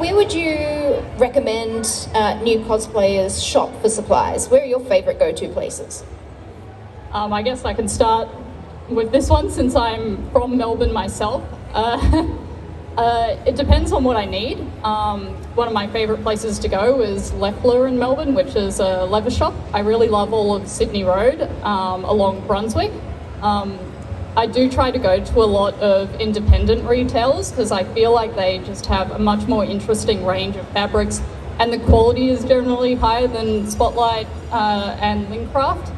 where would you recommend new cosplayers shop for supplies? Where are your favourite go-to places? I guess I can start with this one since I'm from Melbourne myself. It depends on what I need. One of my favourite places to go is Leffler in Melbourne, which is a leather shop. I really love all of Sydney Road along Brunswick. I do try to go to a lot of independent retailers because I feel like they just have a much more interesting range of fabrics, and the quality is generally higher than Spotlight and Lincraft.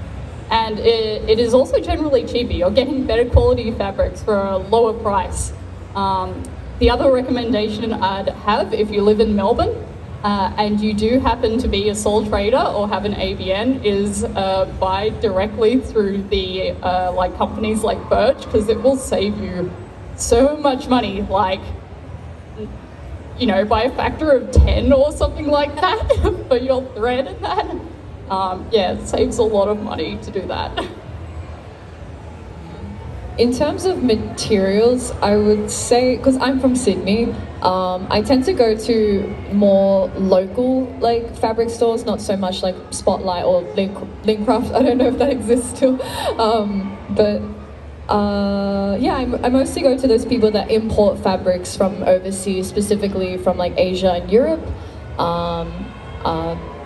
And it is also generally cheaper. You're getting better quality fabrics for a lower price. The other recommendation I'd have, if you live in Melbourne and you do happen to be a sole trader or have an ABN, is buy directly through the like companies like Birch, because it will save you so much money, like, you know, by a factor of 10 or something like that for your thread and that. Yeah, it saves a lot of money to do that. In terms of materials, I would say, because I'm from Sydney, I tend to go to more local like fabric stores, not so much like Spotlight or Lincraft. I don't know if that exists still, yeah, I mostly go to those people that import fabrics from overseas, specifically from like Asia and Europe.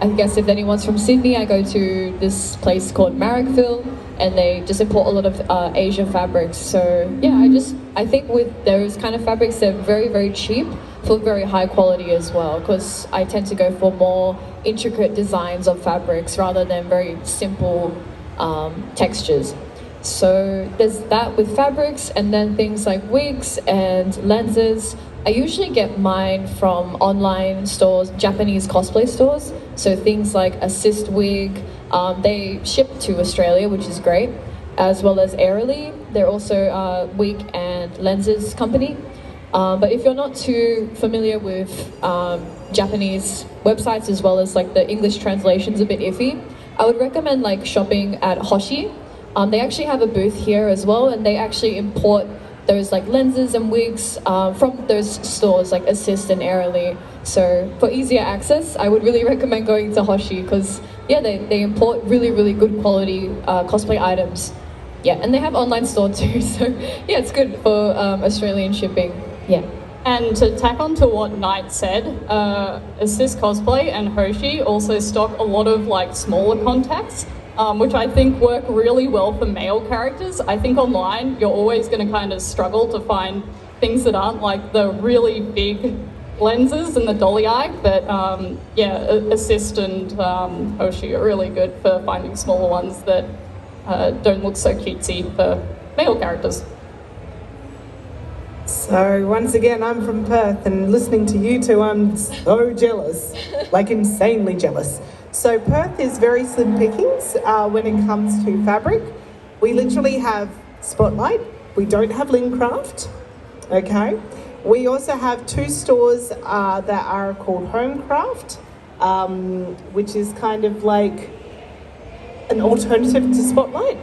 I guess if anyone's from Sydney, I go to this place called Marrickville, and they just import a lot of Asia fabrics. So yeah, I think with those kind of fabrics, they're very, very cheap for very high quality as well, because I tend to go for more intricate designs of fabrics rather than very simple textures. So there's that with fabrics, and then things like wigs and lenses. I usually get mine from online stores, Japanese cosplay stores. So things like Assist Wig, they ship to Australia, which is great, as well as Airily. They're also a wig and lenses company. But if you're not too familiar with Japanese websites, as well as like the English translation's a bit iffy, I would recommend like shopping at Hoshi. They actually have a booth here as well, and they actually import those like lenses and wigs from those stores like Assist and Airily. So for easier access, I would really recommend going to Hoshi, because yeah, they import really, really good quality cosplay items. Yeah, and they have online store too, so yeah, it's good for Australian shipping. Yeah. And to tack on to what Knite said, Assist Cosplay and Hoshi also stock a lot of like smaller contacts, which I think work really well for male characters. I think online you're always going to kind of struggle to find things that aren't like the really big lenses and the dolly eye, but yeah, Assist and Hoshi are really good for finding smaller ones that don't look so cutesy for male characters. So once again, I'm from Perth, and listening to you two, I'm so jealous, like insanely jealous. So Perth is very slim pickings when it comes to fabric. We literally have Spotlight. We don't have Lincraft, okay? We also have two stores that are called Homecraft, which is kind of like an alternative to Spotlight.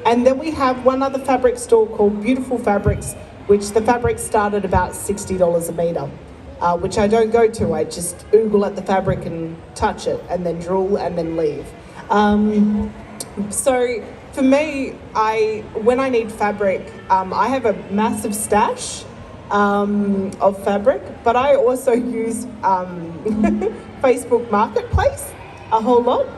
And then we have one other fabric store called Beautiful Fabrics, which the fabrics start at about $60 a metre. Which I don't go to. I just oogle at the fabric and touch it, and then drool and then leave. So for me, when I need fabric, I have a massive stash of fabric, but I also use Facebook Marketplace a whole lot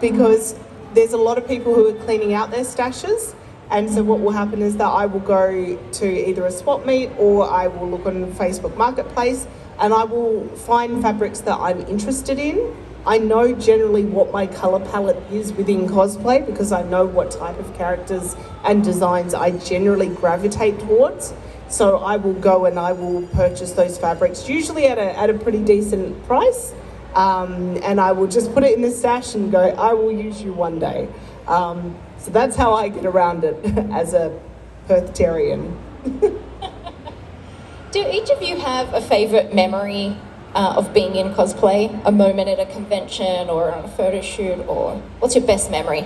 because there's a lot of people who are cleaning out their stashes. And so what will happen is that I will go to either a swap meet, or I will look on Facebook Marketplace, and I will find fabrics that I'm interested in. I know generally what my colour palette is within cosplay, because I know what type of characters and designs I generally gravitate towards. So I will go and I will purchase those fabrics, usually at a pretty decent price, and I will just put it in the stash and go, I will use you one day. So that's how I get around it as a Perthtarian. Do each of you have a favourite memory of being in cosplay? A moment at a convention or on a photo shoot, or what's your best memory?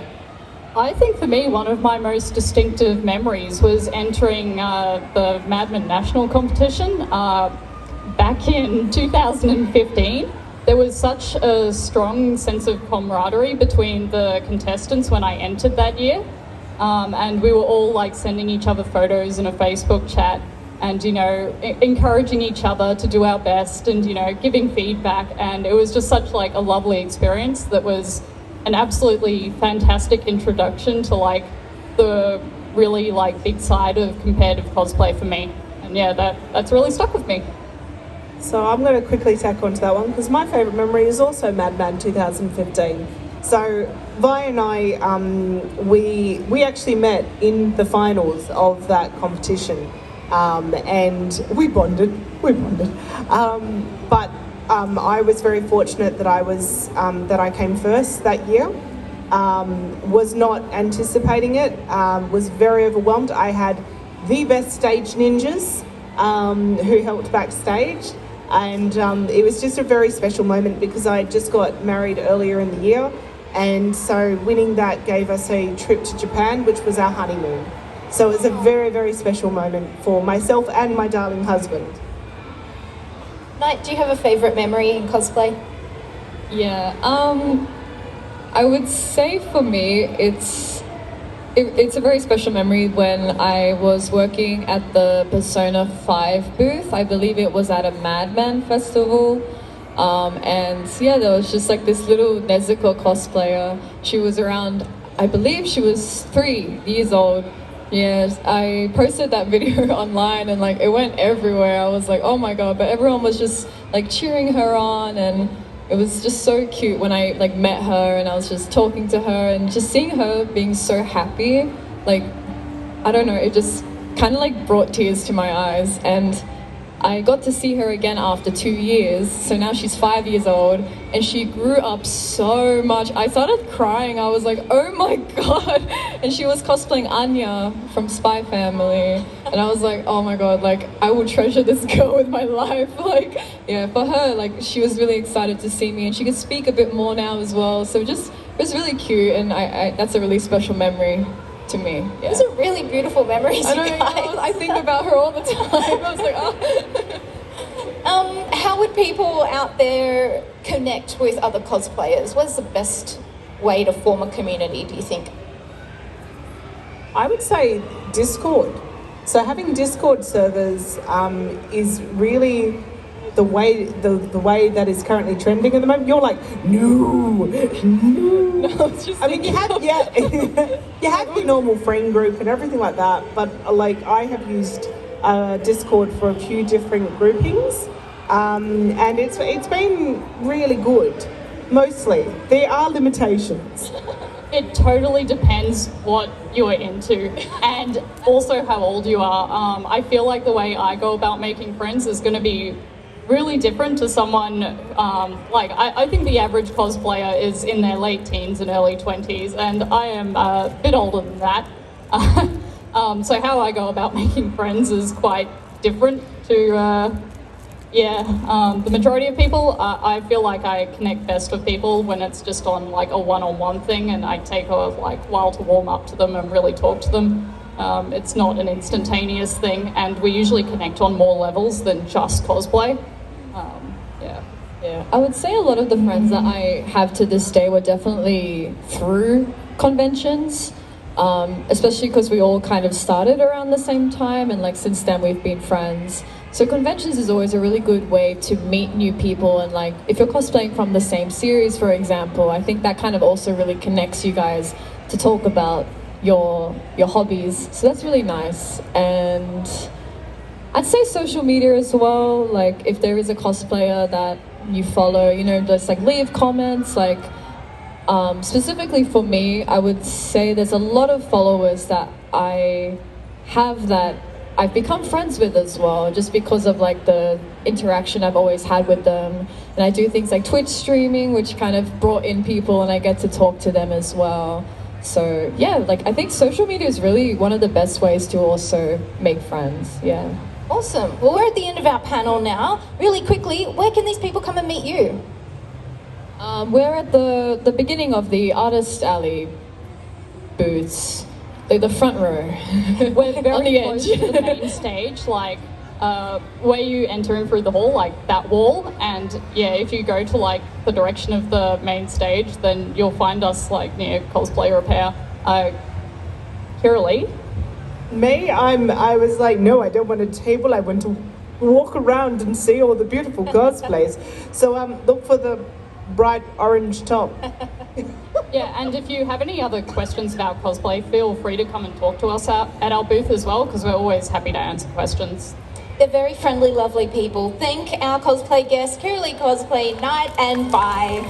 I think for me, one of my most distinctive memories was entering the Madman National competition back in 2015, there was such a strong sense of camaraderie between the contestants when I entered that year. And we were all like sending each other photos in a Facebook chat and, you know, encouraging each other to do our best and, you know, giving feedback. And it was just such like a lovely experience that was an absolutely fantastic introduction to like the really like big side of competitive cosplay for me. And yeah, that's really stuck with me. So I'm going to quickly tack onto that one because my favourite memory is also Madman 2015. So Vi and I, we actually met in the finals of that competition, and we bonded. But I was very fortunate that I came first that year. Was not anticipating it. Was very overwhelmed. I had the best stage ninjas who helped backstage. And it was just a very special moment because I just got married earlier in the year, and so winning that gave us a trip to Japan, which was our honeymoon. So it was a very, very special moment for myself and my darling husband. Knite, do you have a favourite memory in cosplay? Yeah, I would say for me, it's a very special memory when I was working at the Persona 5 booth. I believe it was at a Madman festival. And yeah, there was just like this little Nezuko cosplayer. She was around, I believe she was 3 years old. Yes, I posted that video online and like it went everywhere. I was like, oh my god, but everyone was just like cheering her on, and it was just so cute when I like met her and I was just talking to her and just seeing her being so happy. Like, I don't know, it just kind of like brought tears to my eyes. And I got to see her again after 2 years. So now she's 5 years old and she grew up so much. I started crying. I was like, oh my god. And she was cosplaying Anya from Spy Family. And I was like, oh my god, like I will treasure this girl with my life. Like, yeah, for her, like she was really excited to see me and she could speak a bit more now as well. So just, it was really cute, and I that's a really special memory to me. Yeah. Those are really beautiful memories, I know, you guys. I think about her all the time. I was like, oh. How would people out there connect with other cosplayers? What's the best way to form a community, do you think? I would say Discord. So having Discord servers is really the way that is currently trending at the moment. You're like, no, It's just I mean, you have you have your normal friend group and everything like that, but like I have used Discord for a few different groupings, and it's been really good. Mostly, there are limitations. It totally depends what you're into and also how old you are. I feel like the way I go about making friends is going to be really different to someone, I think the average cosplayer is in their late teens and early 20s, and I am a bit older than that. So how I go about making friends is quite different to, the majority of people. I feel like I connect best with people when it's just on like a one-on-one thing, and I take a while to warm up to them and really talk to them. It's not an instantaneous thing, and we usually connect on more levels than just cosplay. Yeah, I would say a lot of the friends that I have to this day were definitely through conventions, especially because we all kind of started around the same time, and like since then we've been friends. So conventions is always a really good way to meet new people, and like if you're cosplaying from the same series, for example, I think that kind of also really connects you guys to talk about your hobbies. So that's really nice. And I'd say social media as well, like if there is a cosplayer that you follow, you know, just like leave comments. Like specifically for me, I would say there's a lot of followers that I have that I've become friends with as well, just because of like the interaction I've always had with them. And I do things like Twitch streaming, which kind of brought in people, and I get to talk to them as well. So yeah, like I think social media is really one of the best ways to also make friends. Yeah. Awesome. Well, we're at the end of our panel now. Really quickly, where can these people come and meet you? We're at the beginning of the Artist Alley booths, the front row. We're very on the close edge. to the main stage. Like, where you enter in through the hall, like that wall, and yeah, if you go to like the direction of the main stage, then you'll find us like near Cosplay Repair. Kirilee. Me, I was like, no, I don't want a table. I want to walk around and see all the beautiful cosplays. So look for the bright orange top. Yeah, and if you have any other questions about cosplay, feel free to come and talk to us at our booth as well, because we're always happy to answer questions. They're very friendly, lovely people. Thank our cosplay guests, Kirilee Cosplay, Knite and Vi.